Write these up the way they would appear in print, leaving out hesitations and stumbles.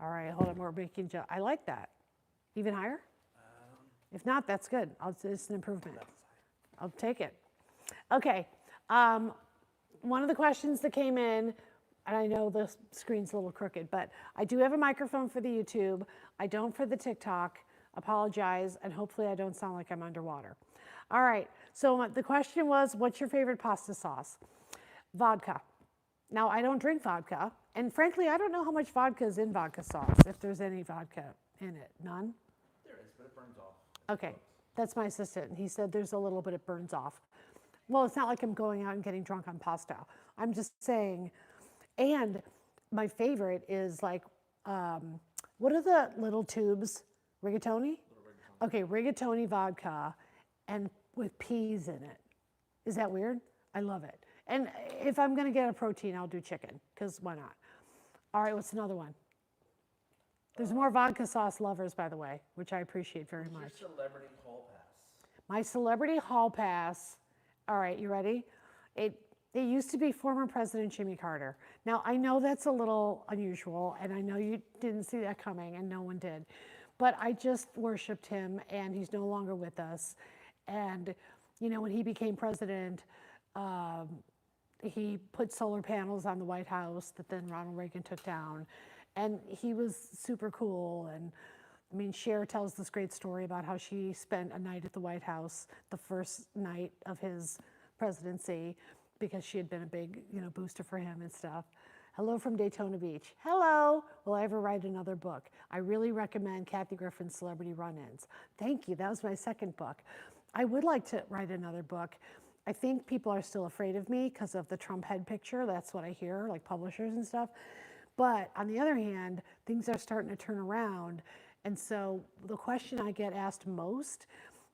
All right, hold on, we're making I like that. Even higher? If not, that's good. It's an improvement. I'll take it. Okay. One of the questions that came in, and I know the screen's a little crooked, but I do have a microphone for the YouTube. I don't for the TikTok. Apologize, and hopefully I don't sound like I'm underwater. All right, so the question was, what's your favorite pasta sauce? Vodka. Now, I don't drink vodka, and frankly, I don't know how much vodka is in vodka sauce, if there's any vodka in it. None? There is, but it burns off. Okay, that's my assistant. He said there's a little bit it burns off. Well, it's not like I'm going out and getting drunk on pasta. I'm just saying, and my favorite is like, what are the little tubes? Rigatoni? Okay, rigatoni vodka and with peas in it. Is that weird? I love it. And if I'm gonna get a protein, I'll do chicken, because why not? All right, what's another one? There's more vodka sauce lovers, by the way, which I appreciate very much. Your celebrity hall pass. My celebrity hall pass. All right, you ready? It used to be former President Jimmy Carter. Now, I know that's a little unusual, and I know you didn't see that coming, and no one did. But I just worshiped him, and he's no longer with us. And, you know, when he became president, he put solar panels on the White House that then Ronald Reagan took down. And he was super cool. And I mean, Cher tells this great story about how she spent a night at the White House, the first night of his presidency, because she had been a big, you know, booster for him and stuff. Hello from Daytona Beach. Hello. Will I ever write another book? I really recommend Kathy Griffin's Celebrity Run-Ins. Thank you. That was my second book. I would like to write another book. I think people are still afraid of me because of the Trump head picture. That's what I hear, like publishers and stuff. But on the other hand, things are starting to turn around. And so the question I get asked most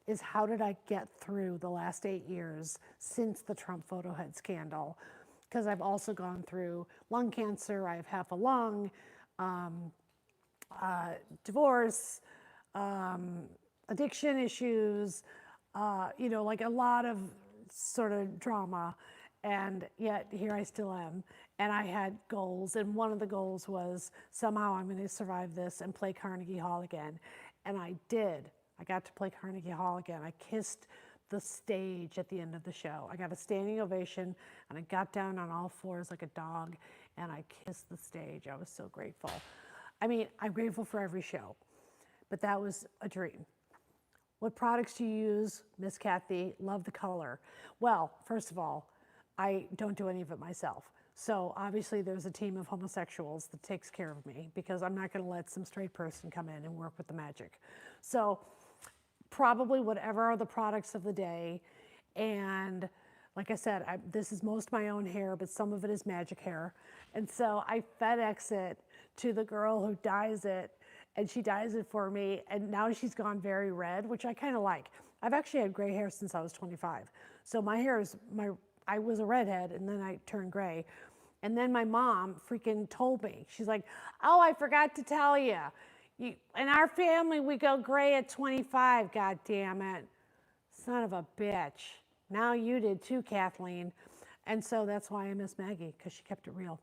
is, how did I get through the last 8 years since the Trump photo head scandal? Because I've also gone through lung cancer, I have half a lung, divorce, addiction issues, you know, like a lot of sort of drama. And yet here I still am. And I had goals, and one of the goals was somehow I'm going to survive this and play Carnegie Hall again. And I did. I got to play Carnegie Hall again. I kissed the stage at the end of the show. I got a standing ovation, and I got down on all fours like a dog, and I kissed the stage. I was so grateful. I mean, I'm grateful for every show, but that was a dream. What products do you use, Miss Kathy? Love the color. Well, first of all, I don't do any of it myself. So obviously there's a team of homosexuals that takes care of me, because I'm not going to let some straight person come in and work with the magic. So probably whatever are the products of the day. And like I said, this is most my own hair, but some of it is magic hair. And so I FedEx it to the girl who dyes it, and she dyes it for me. And now she's gone very red, which I kind of like. I've actually had gray hair since I was 25. So my hair is, I was a redhead, and then I turned gray. And then my mom freaking told me, she's like, oh, I forgot to tell you. In our family, we go gray at 25, God damn it. Son of a bitch. Now you did too, Kathleen. And so that's why I miss Maggie, because she kept it real.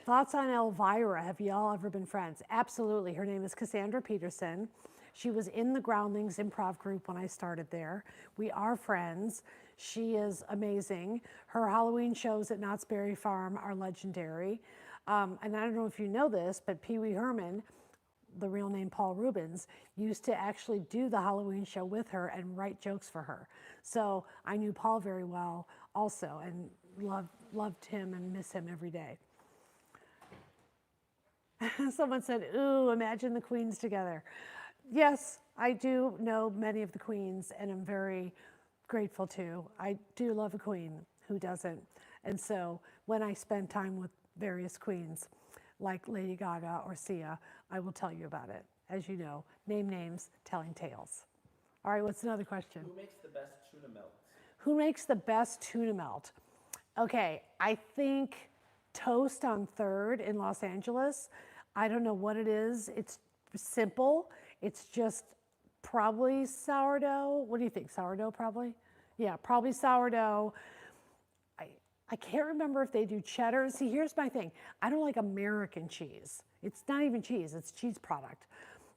Thoughts on Elvira? Have y'all ever been friends? Absolutely. Her name is Cassandra Peterson. She was in the Groundlings improv group when I started there. We are friends. She is amazing. Her Halloween shows at Knott's Berry Farm are legendary. And I don't know if you know this, but Pee Wee Herman, the real name Paul Rubens, used to actually do the Halloween show with her and write jokes for her. So I knew Paul very well also, and loved him and miss him every day. Someone said, ooh, imagine the queens together. Yes, I do know many of the queens, and I'm very grateful too. I do love a queen. Who doesn't? And so when I spend time with various queens, like Lady Gaga or Sia, I will tell you about it. As you know, name names, telling tales. All right, what's another question? Who makes the best tuna melt? Who makes the best tuna melt? Okay, I think Toast on 3rd in Los Angeles. I don't know what it is. It's simple. It's just probably sourdough. What do you think? Sourdough probably? Yeah, probably sourdough. I can't remember if they do cheddar. See, here's my thing. I don't like American cheese. It's not even cheese, it's cheese product.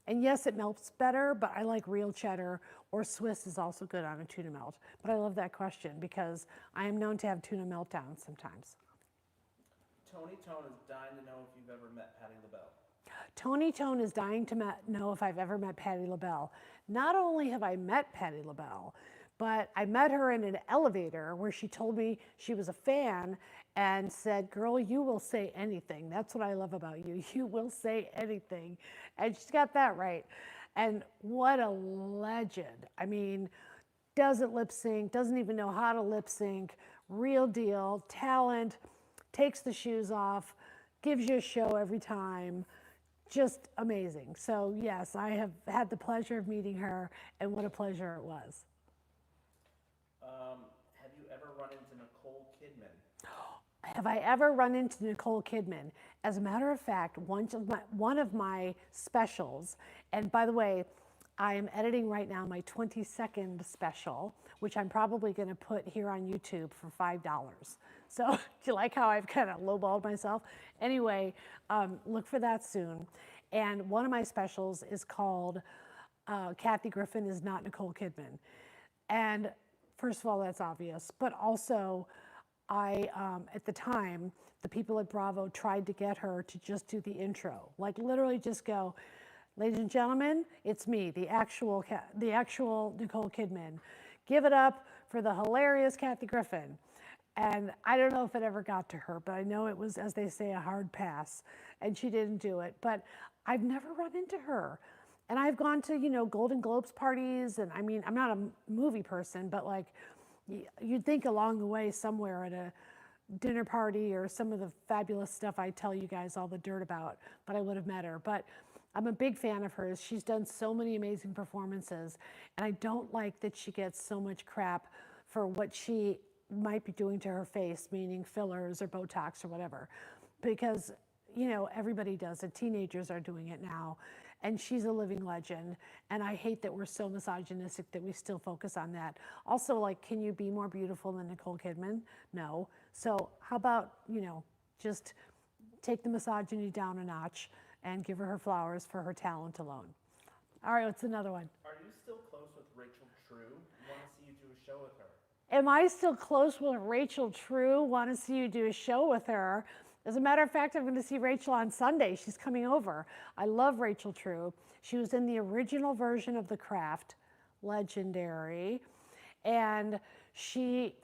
And yes, it melts better, but I like real cheddar, or Swiss is also good on a tuna melt. But I love that question because I am known to have tuna meltdowns sometimes. Tony Tone is dying to know if you've ever met Patti LaBelle. Tony Tone is dying to know if I've ever met Patti LaBelle. Not only have I met Patti LaBelle, but I met her in an elevator where she told me she was a fan and said, "Girl, you will say anything. That's what I love about you. You will say anything." And she's got that right. And what a legend. I mean, doesn't lip sync, doesn't even know how to lip sync, real deal, talent, takes the shoes off, gives you a show every time. Just amazing. So yes, I have had the pleasure of meeting her, and what a pleasure it was. Have you ever run into Nicole Kidman? Have I ever run into Nicole Kidman? As a matter of fact, one of my specials, and by the way, I am editing right now my 22nd special, which I'm probably going to put here on YouTube for $5. So do you like how I've kind of lowballed myself? Anyway, look for that soon. And one of my specials is called Kathy Griffin is Not Nicole Kidman. And first of all, that's obvious, but also at the time, the people at Bravo tried to get her to just do the intro, like literally just go, "Ladies and gentlemen, it's me, the actual Nicole Kidman. Give it up for the hilarious Kathy Griffin." And I don't know if it ever got to her, but I know it was, as they say, a hard pass, and she didn't do it. But I've never run into her. And I've gone to, Golden Globes parties, and I mean, I'm not a movie person, but like, you'd think along the way somewhere at a dinner party or some of the fabulous stuff I tell you guys all the dirt about, but I would have met her. But I'm a big fan of hers. She's done so many amazing performances, and I don't like that she gets so much crap for what she might be doing to her face, meaning fillers or Botox or whatever, because, everybody does it. Teenagers are doing it now, and she's a living legend, and I hate that we're so misogynistic that we still focus on that. Also, like, can you be more beautiful than Nicole Kidman? No. So how about, just take the misogyny down a notch and give her flowers for her talent alone. All right, what's another one? Are you still close with Rachel True? Want to see you do a show with her? Am I still close with Rachel True? Want to see you do a show with her? As a matter of fact, I'm going to see Rachel on Sunday. She's coming over. I love Rachel True. She was in the original version of The Craft, legendary. And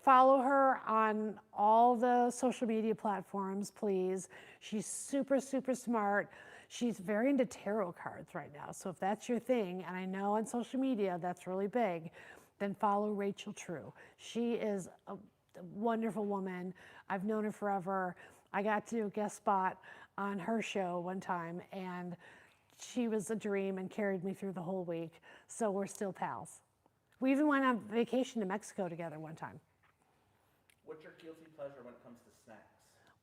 follow her on all the social media platforms, please. She's super, super smart. She's very into tarot cards right now. So if that's your thing, and I know on social media that's really big, then follow Rachel True. She is a wonderful woman. I've known her forever. I got to do a guest spot on her show one time, and she was a dream and carried me through the whole week. So we're still pals. We even went on vacation to Mexico together one time. What's your guilty pleasure when it comes to snacks?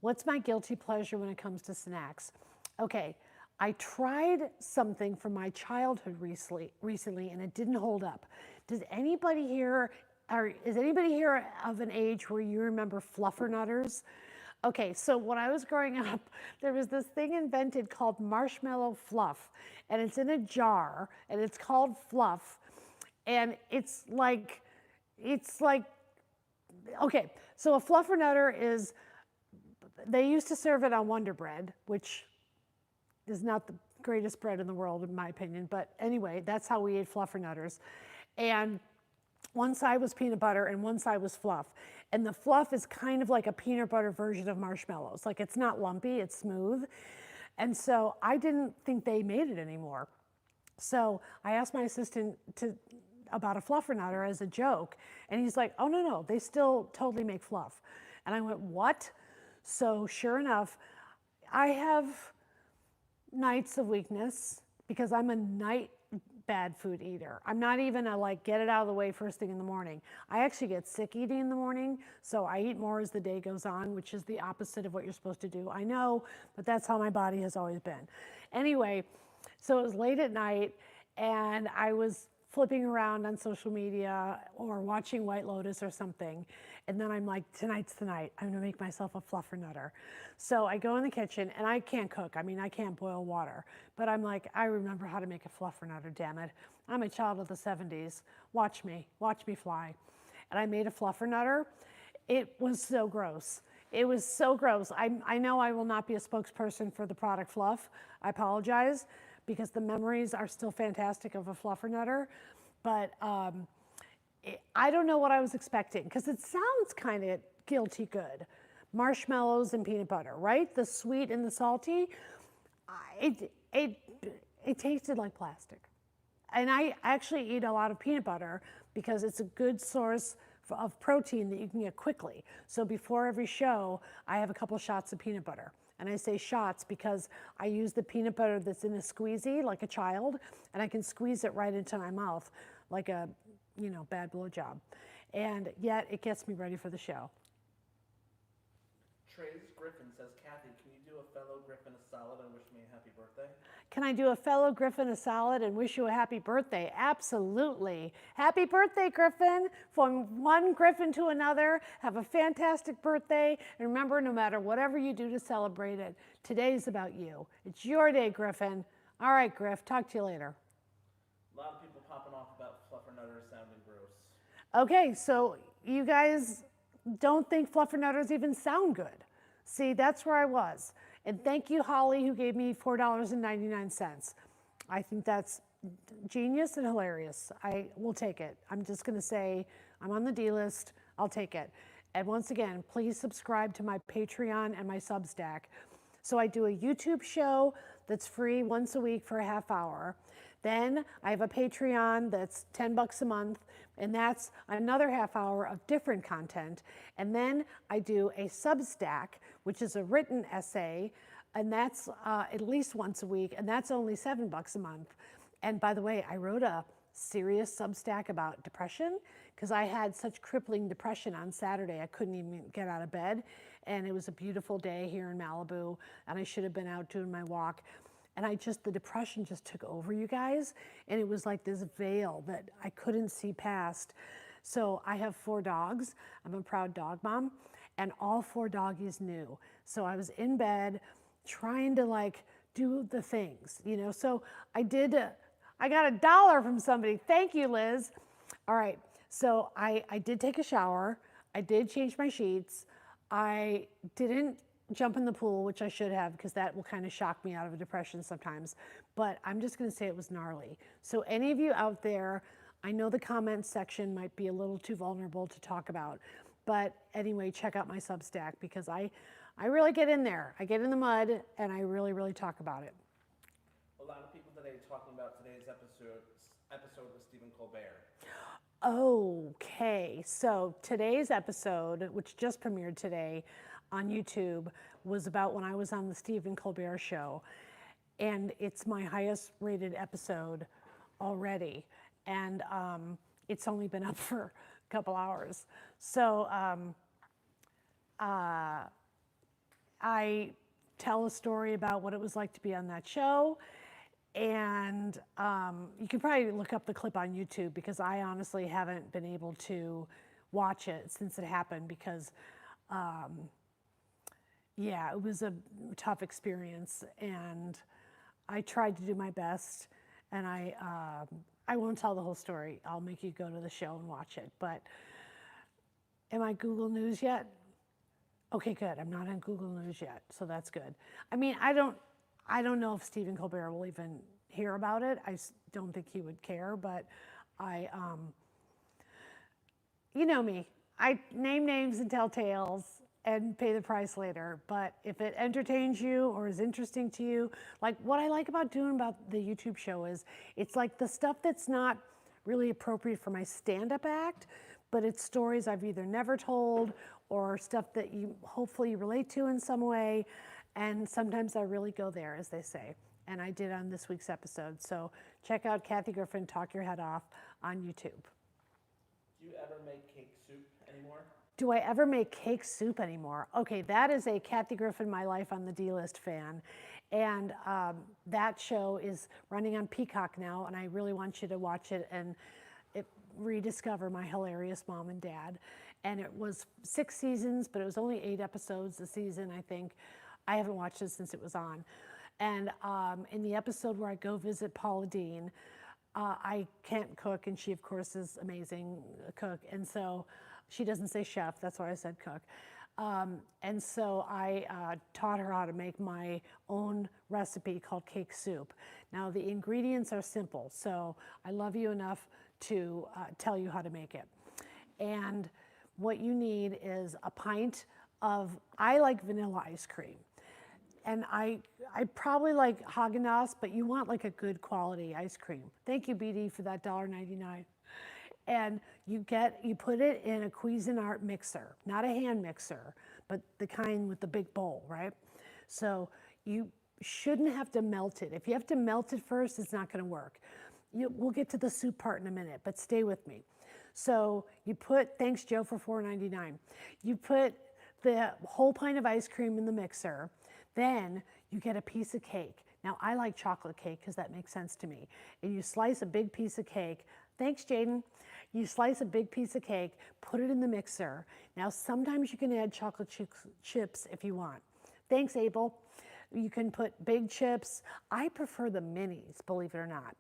What's my guilty pleasure when it comes to snacks? Okay, I tried something from my childhood recently, and it didn't hold up. Is anybody here of an age where you remember fluffernutters? Okay, so when I was growing up, there was this thing invented called marshmallow fluff, and it's in a jar, and it's called fluff, and it's like, okay, so a fluffernutter is, they used to serve it on Wonder Bread, which is not the greatest bread in the world, in my opinion, but anyway, that's how we ate fluffernutters. And one side was peanut butter and one side was fluff. And the fluff is kind of like a peanut butter version of marshmallows. Like, it's not lumpy, it's smooth. And so I didn't think they made it anymore. So I asked my assistant about a fluffernutter as a joke. And he's like, "Oh, no, they still totally make fluff." And I went, "What?" So sure enough, I have nights of weakness because I'm a night bad food eater. I'm not even a get it out of the way first thing in the morning. I actually get sick eating in the morning, so I eat more as the day goes on, which is the opposite of what you're supposed to do. I know, but that's how my body has always been. Anyway, so it was late at night, and I was flipping around on social media or watching White Lotus or something. And then I'm like, tonight's the night. I'm gonna make myself a fluffernutter. So I go in the kitchen and I can't cook. I mean, I can't boil water. But I'm like, I remember how to make a fluffernutter, damn it. I'm a child of the 70s. Watch me fly. And I made a fluffernutter. It was so gross. It was so gross. I know I will not be a spokesperson for the product Fluff. I apologize, because the memories are still fantastic of a fluffernutter. But I don't know what I was expecting, because it sounds kind of guilty good. Marshmallows and peanut butter, right? The sweet and the salty. It tasted like plastic. And I actually eat a lot of peanut butter because it's a good source of protein that you can get quickly. So before every show, I have a couple shots of peanut butter. And I say shots because I use the peanut butter that's in a squeezy like a child, and I can squeeze it right into my mouth like a, bad blowjob. And yet it gets me ready for the show. Trace Griffin says, Kathy, can you do a fellow Griffin a solid and wish me a happy birthday? Can I do a fellow Griffin a solid and wish you a happy birthday? Absolutely. Happy birthday, Griffin. From one Griffin to another, have a fantastic birthday. And remember, no matter whatever you do to celebrate it, today's about you. It's your day, Griffin. All right, Griff, talk to you later. A lot of people popping off about fluffernutters sounding gross. Okay, so you guys don't think fluffernutters even sound good. See, that's where I was. And thank you, Holly, who gave me $4.99. I think that's genius and hilarious. I will take it. I'm just going to say I'm on the D list. I'll take it. And once again, please subscribe to my Patreon and my Substack. So I do a YouTube show that's free once a week for a half hour. Then I have a Patreon that's $10 a month, and that's another half hour of different content. And then I do a Substack, which is a written essay, and that's at least once a week, and that's only $7 a month. And by the way, I wrote a serious Substack about depression because I had such crippling depression on Saturday. I couldn't even get out of bed, and it was a beautiful day here in Malibu, and I should have been out doing my walk. And the depression just took over, you guys. And it was like this veil that I couldn't see past. So I have 4 dogs. I'm a proud dog mom. And all 4 doggies knew. So I was in bed trying to do the things, So I got $1 from somebody. Thank you, Liz. All right. So I did take a shower. I did change my sheets. I didn't jump in the pool, which I should have, because that will kind of shock me out of a depression sometimes. But I'm just going to say it was gnarly. So any of you out there, I know the comments section might be a little too vulnerable to talk about. But anyway, check out my Substack, because I really get in there. I get in the mud, and I really, really talk about it. A lot of people today talking about today's episode with Stephen Colbert. Okay, so today's episode, which just premiered today on YouTube, was about when I was on the Stephen Colbert show. And it's my highest rated episode already. And it's only been up for a couple hours. So I tell a story about what it was like to be on that show. And you can probably look up the clip on YouTube, because I honestly haven't been able to watch it since it happened, because yeah, it was a tough experience, and I tried to do my best, and I won't tell the whole story. I'll make you go to the show and watch it. But am I Google News yet? Okay, good. I'm not on Google News yet, so that's good. I mean, I don't know if Stephen Colbert will even hear about it. I don't think he would care, but you know me. I name names and tell tales and pay the price later. But if it entertains you or is interesting to you, like what I like about doing about the YouTube show is it's like the stuff that's not really appropriate for my stand-up act, but it's stories I've either never told or stuff that you hopefully relate to in some way. And sometimes I really go there, as they say. And I did on this week's episode. So check out Kathy Griffin, Talk Your Head Off on YouTube. Do you ever make cake soup anymore? Do I ever make cake soup anymore? Okay, that is a Kathy Griffin, My Life on the D-List fan. And that show is running on Peacock now, and I really want you to watch it and rediscover my hilarious mom and dad. And it was 6 seasons, but it was only 8 episodes a season, I think. I haven't watched it since it was on. And in the episode where I go visit Paula Deen, I can't cook, and she, of course, is amazing cook. And so she doesn't say chef, that's why I said cook. And so I taught her how to make my own recipe called cake soup. Now, the ingredients are simple, so I love you enough to tell you how to make it. And what you need is a pint of, I like vanilla ice cream. And I probably like Haagen-Dazs, but you want like a good quality ice cream. Thank you, BD, for that $1.99. And you put it in a Cuisinart mixer, not a hand mixer, but the kind with the big bowl, right? So you shouldn't have to melt it. If you have to melt it first, it's not gonna work. We'll get to the soup part in a minute, but stay with me. So you put, thanks Joe for $4.99. You put the whole pint of ice cream in the mixer, then you get a piece of cake. Now I like chocolate cake because that makes sense to me. And you slice a big piece of cake. Thanks, Jaden. You slice a big piece of cake, put it in the mixer. Now sometimes you can add chocolate chips if you want. Thanks, Abel. You can put big chips. I prefer the minis, believe it or not.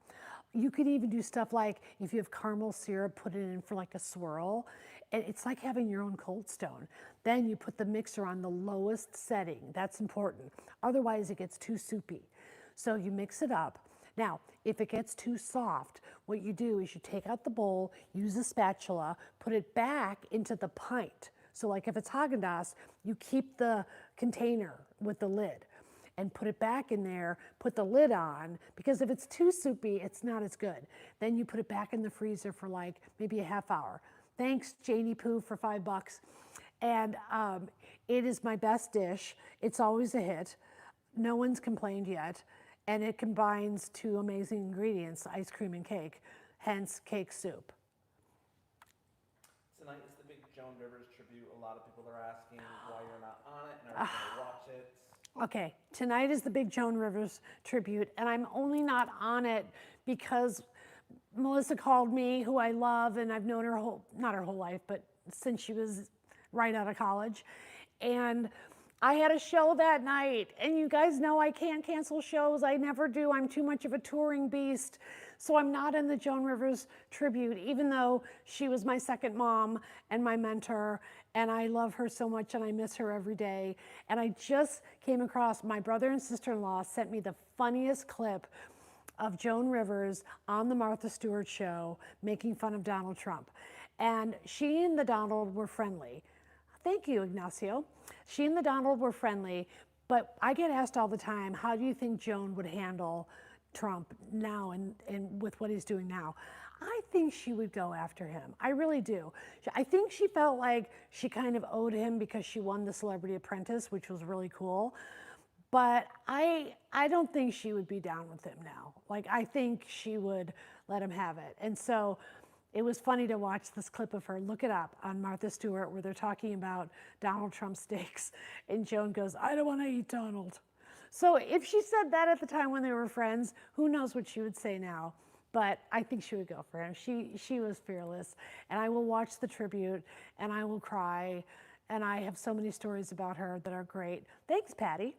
You could even do stuff like, if you have caramel syrup, put it in for like a swirl. And it's like having your own Cold Stone. Then you put the mixer on the lowest setting. That's important. Otherwise, it gets too soupy. So you mix it up. Now, if it gets too soft, what you do is you take out the bowl, use a spatula, put it back into the pint. So like if it's Haagen-Dazs, you keep the container with the lid and put it back in there, put the lid on, because if it's too soupy, it's not as good. Then you put it back in the freezer for like maybe a half hour. Thanks, Janie Poo, for $5. And it is my best dish. It's always a hit. No one's complained yet. And it combines 2 amazing ingredients, ice cream and cake, hence cake soup. Tonight is the big Joan Rivers tribute. A lot of people are asking why you're not on it and are you going to watch it? Okay, tonight is the big Joan Rivers tribute, and I'm only not on it because Melissa called me, who I love, and I've known her not her whole life, but since she was right out of college. And I had a show that night, and you guys know I can't cancel shows. I never do. I'm too much of a touring beast. So I'm not in the Joan Rivers tribute, even though she was my second mom and my mentor, and I love her so much and I miss her every day. And I just came across, my brother and sister-in-law sent me the funniest clip of Joan Rivers on the Martha Stewart show making fun of Donald Trump. And she and the Donald were friendly. Thank you, Ignacio. She and the Donald were friendly, but I get asked all the time, how do you think Joan would handle Trump now and with what he's doing now? I think she would go after him. I really do. I think she felt like she kind of owed him because she won the Celebrity Apprentice, which was really cool. But I don't think she would be down with him now. Like, I think she would let him have it. And so it was funny to watch this clip of her. Look it up on Martha Stewart, where they're talking about Donald Trump steaks. And Joan goes, I don't want to eat Donald. So if she said that at the time when they were friends, who knows what she would say now. But I think she would go for him. She was fearless. And I will watch the tribute, and I will cry. And I have so many stories about her that are great. Thanks, Patty.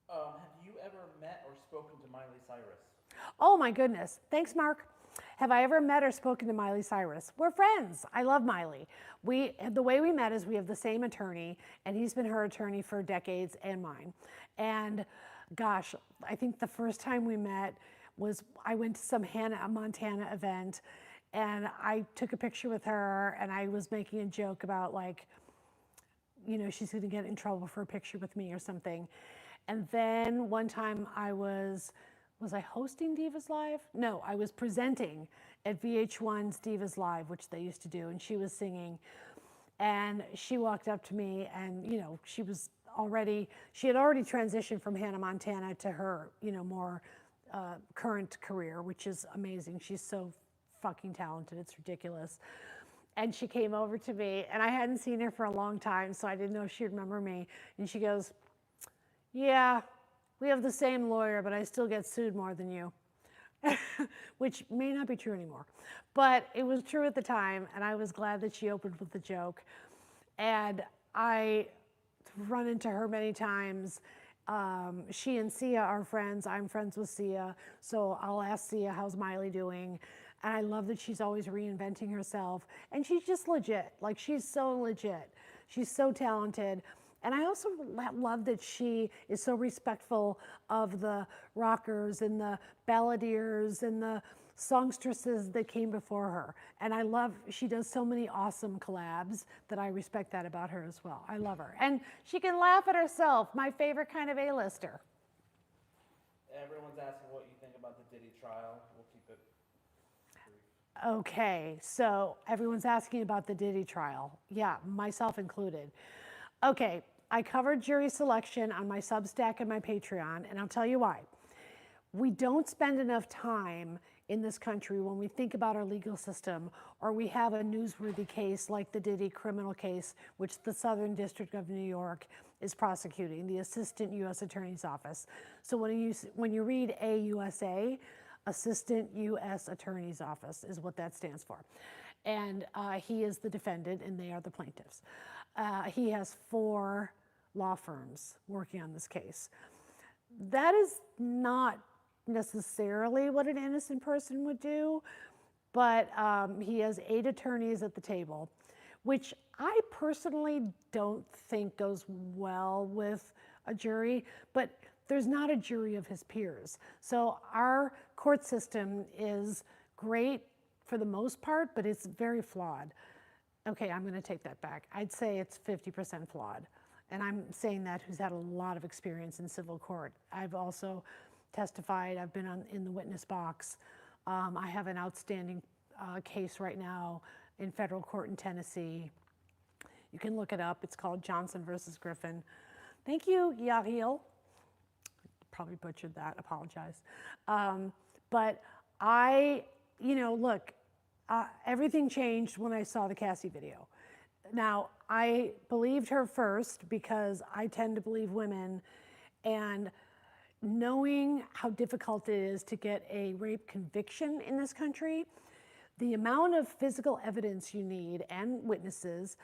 Have you ever met or spoken to Miley Cyrus? Oh my goodness. Thanks, Mark. Have I ever met or spoken to Miley Cyrus? We're friends. I love Miley. The way we met is we have the same attorney, and he's been her attorney for decades and mine. And gosh, I think the first time we met was I went to some Hannah Montana event, and I took a picture with her, and I was making a joke about, like, you know, she's going to get in trouble for a picture with me or something. And then one time I was I hosting Divas Live? No, I was presenting at VH1's Divas Live, which they used to do, and she was singing. And she walked up to me, and, you know, she had already transitioned from Hannah Montana to her, you know, more current career, which is amazing. She's so fucking talented, it's ridiculous. and she came over to me, and I hadn't seen her for a long time, so I didn't know if she'd remember me. And she goes, yeah, we have the same lawyer, but I still get sued more than you. Which may not be true anymore. But it was true at the time, and I was glad that she opened with the joke. And I run into her many times. She and Sia are friends. I'm friends with Sia, so I'll ask Sia, how's Miley doing? And I love that she's always reinventing herself. And she's just legit. Like, she's so legit. She's so talented. And I also love that she is so respectful of the rockers and the balladeers and the songstresses that came before her. And I love, she does so many awesome collabs that I respect that about her as well. I love her. And she can laugh at herself, my favorite kind of A-lister. Everyone's asking what you think about the Diddy trial. We'll keep it brief. Okay, so everyone's asking about the Diddy trial. Yeah, myself included. Okay, I covered jury selection on my Substack and my Patreon, and I'll tell you why. We don't spend enough time in this country when we think about our legal system, or we have a newsworthy case like the Diddy criminal case, which the Southern District of New York is prosecuting, the Assistant U.S. Attorney's Office. So when you read AUSA, Assistant U.S. Attorney's Office is what that stands for. And he is the defendant and they are the plaintiffs. He has 4 law firms working on this case. That is not necessarily what an innocent person would do, but he has 8 attorneys at the table, which I personally don't think goes well with a jury, but there's not a jury of his peers. So our court system is great for the most part, but it's very flawed. Okay, I'm gonna take that back. I'd say it's 50% flawed. And I'm saying that who's had a lot of experience in civil court. I've also testified, I've been in the witness box. I have an outstanding case right now in federal court in Tennessee. You can look it up, it's called Johnson versus Griffin. Thank you, Yahiel. Probably butchered that, apologize. But look, everything changed when I saw the Cassie video. Now, I believed her first because I tend to believe women, and knowing how difficult it is to get a rape conviction in this country, the amount of physical evidence you need and witnesses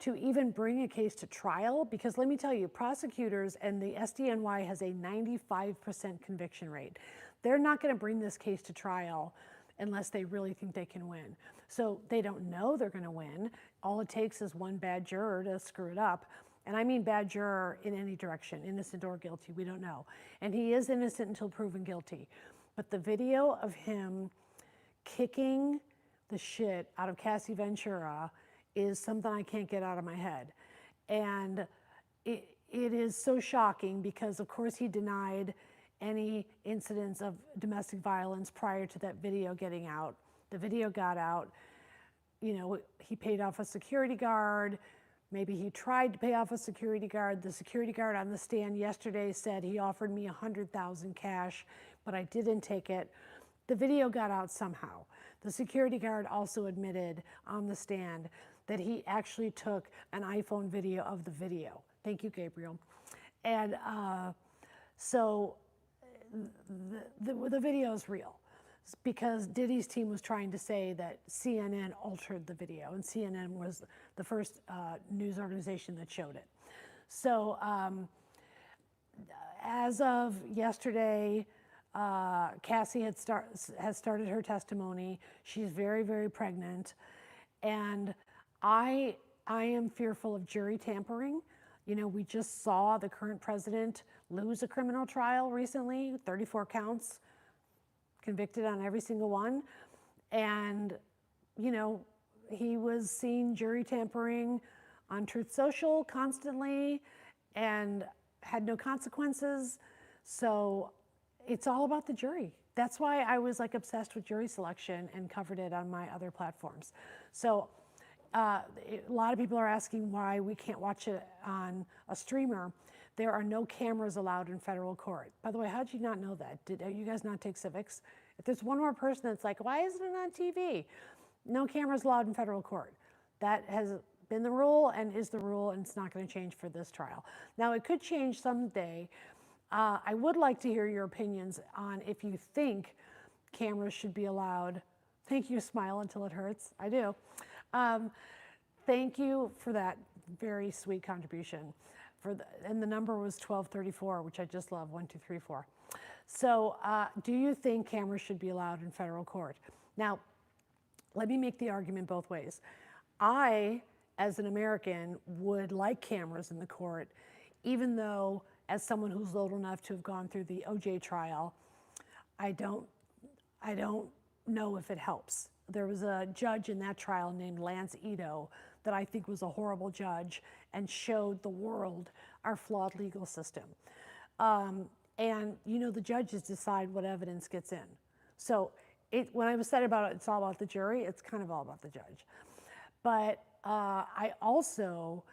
to even bring a case to trial, because let me tell you, prosecutors and the SDNY has a 95% conviction rate. They're not gonna bring this case to trial unless they really think they can win. So they don't know they're gonna win. All it takes is one bad juror to screw it up. And I mean bad juror in any direction, innocent or guilty, we don't know. And he is innocent until proven guilty. But the video of him kicking the shit out of Cassie Ventura is something I can't get out of my head. And it is so shocking because of course he denied any incidents of domestic violence prior to that video getting out. The video got out, he paid off a security guard, maybe he tried to pay off a security guard. The security guard on the stand yesterday said he offered me $100,000 cash, but I didn't take it. The video got out somehow. The security guard also admitted on the stand that he actually took an iPhone video of the video. Thank you, Gabriel. And so the video is real because Diddy's team was trying to say that CNN altered the video, and CNN was the first news organization that showed it. So as of yesterday, Cassie has started her testimony. She's very, very pregnant, and I am fearful of jury tampering. We just saw the current president lose a criminal trial recently, 34 counts, convicted on every single one. And, he was seen jury tampering on Truth Social constantly and had no consequences. So it's all about the jury. That's why I was obsessed with jury selection and covered it on my other platforms. So a lot of people are asking why we can't watch it on a streamer. There are no cameras allowed in federal court. By the way, how did you not know that? Did you guys not take civics? If there's one more person that's like, why isn't it on TV? No cameras allowed in federal court. That has been the rule and is the rule, and it's not going to change for this trial. Now, it could change someday. I would like to hear your opinions on if you think cameras should be allowed. Thank you, smile until it hurts. I do. Thank you for that very sweet contribution. And the number was 1234, which I just love, 1, 2, 3, 4. So do you think cameras should be allowed in federal court? Now, let me make the argument both ways. I, as an American, would like cameras in the court, even though, as someone who's old enough to have gone through the OJ trial, I don't know if it helps. There was a judge in that trial named Lance Ito that I think was a horrible judge and showed the world our flawed legal system. And you know, the judges decide what evidence gets in. So when I was said about it, it's all about the jury, it's kind of all about the judge. But I also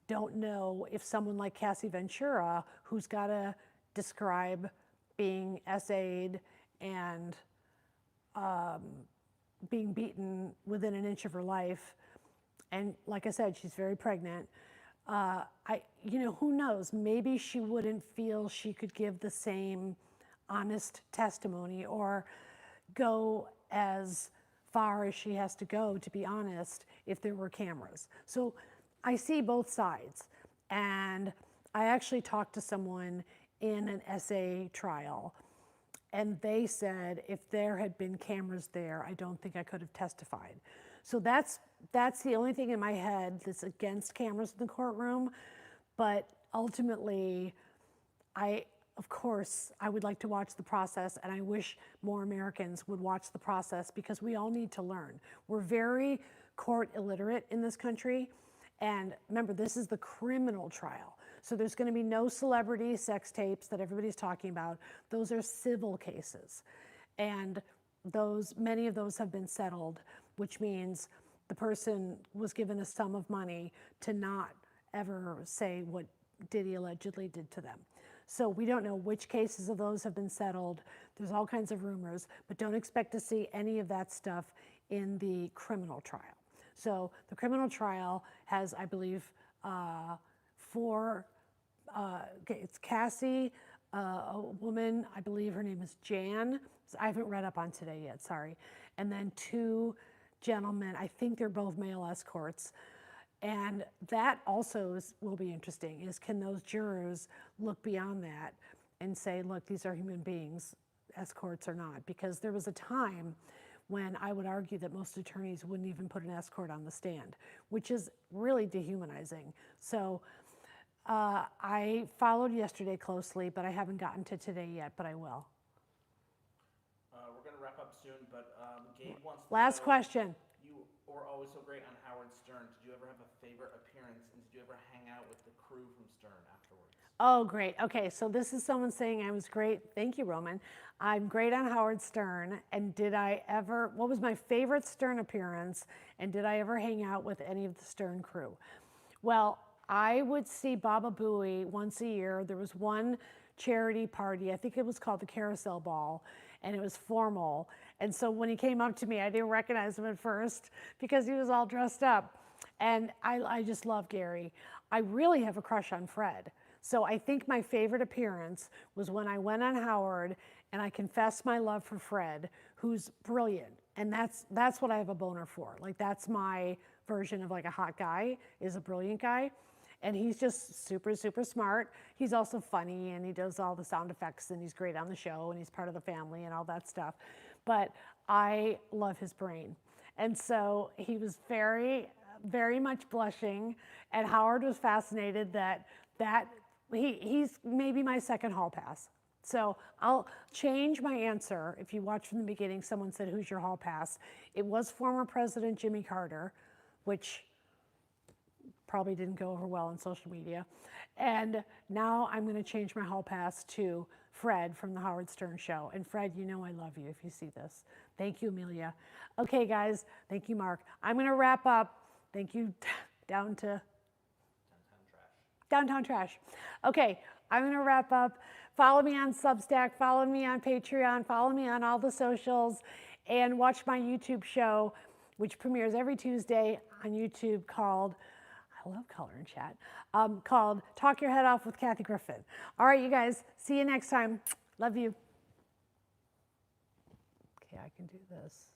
don't know if someone like Cassie Ventura, who's got to describe being essayed and being beaten within an inch of her life, and like I said, she's very pregnant. You know, who knows? Maybe she wouldn't feel she could give the same honest testimony or go as far as she has to go, to be honest, if there were cameras. So I see both sides. And I actually talked to someone in an essay trial, and they said if there had been cameras there, I don't think I could have testified. So that's the only thing in my head that's against cameras in the courtroom. But ultimately, of course, I would like to watch the process, and I wish more Americans would watch the process because we all need to learn. We're very court illiterate in this country. And remember, this is the criminal trial. So there's going to be no celebrity sex tapes that everybody's talking about. Those are civil cases. And many of those have been settled, which means the person was given a sum of money to not ever say what Diddy allegedly did to them. So we don't know which cases of those have been settled. There's all kinds of rumors, but don't expect to see any of that stuff in the criminal trial. So the criminal trial has, I believe, it's Cassie, a woman, I believe her name is Jan. I haven't read up on today yet, sorry. And then 2 gentlemen, I think they're both male escorts. And that also will be interesting, is can those jurors look beyond that and say, look, these are human beings, escorts or not? Because there was a time when I would argue that most attorneys wouldn't even put an escort on the stand, which is really dehumanizing. So I followed yesterday closely, but I haven't gotten to today yet, but I will. We're going to wrap up soon, but Gabe wants to Last know, question. You were always so great on Howard Stern. Did you ever have a favorite appearance, and did you ever hang out with the crew from Stern afterwards? Oh, great. Okay, so this is someone saying I was great. Thank you, Roman. I'm great on Howard Stern. And what was my favorite Stern appearance? And did I ever hang out with any of the Stern crew? Well, I would see Baba Booey once a year. There was one charity party, I think it was called the Carousel Ball, and it was formal. And so when he came up to me, I didn't recognize him at first because he was all dressed up. And I just love Gary. I really have a crush on Fred. So I think my favorite appearance was when I went on Howard and I confessed my love for Fred, who's brilliant. And that's what I have a boner for. Like, that's my version of like a hot guy, is a brilliant guy. And he's just super, super smart. He's also funny, and he does all the sound effects, and he's great on the show, and he's part of the family and all that stuff. But I love his brain. And so he was very, very much blushing, and Howard was fascinated that he's maybe my second hall pass. So I'll change my answer. If you watch from the beginning, someone said, who's your hall pass? It was former President Jimmy Carter, which probably didn't go over well on social media. And now I'm going to change my hall pass to Fred from the Howard Stern Show. And Fred, you know I love you if you see this. Thank you, Amelia. Okay, guys. Thank you, Mark. I'm going to wrap up. Thank you, Downtown Trash. Okay, I'm going to wrap up. Follow me on Substack. Follow me on Patreon. Follow me on all the socials. And watch my YouTube show, which premieres every Tuesday on YouTube called, I love color and chat, called Talk Your Head Off with Kathy Griffin. All right, you guys, see you next time. Love you. Okay, I can do this.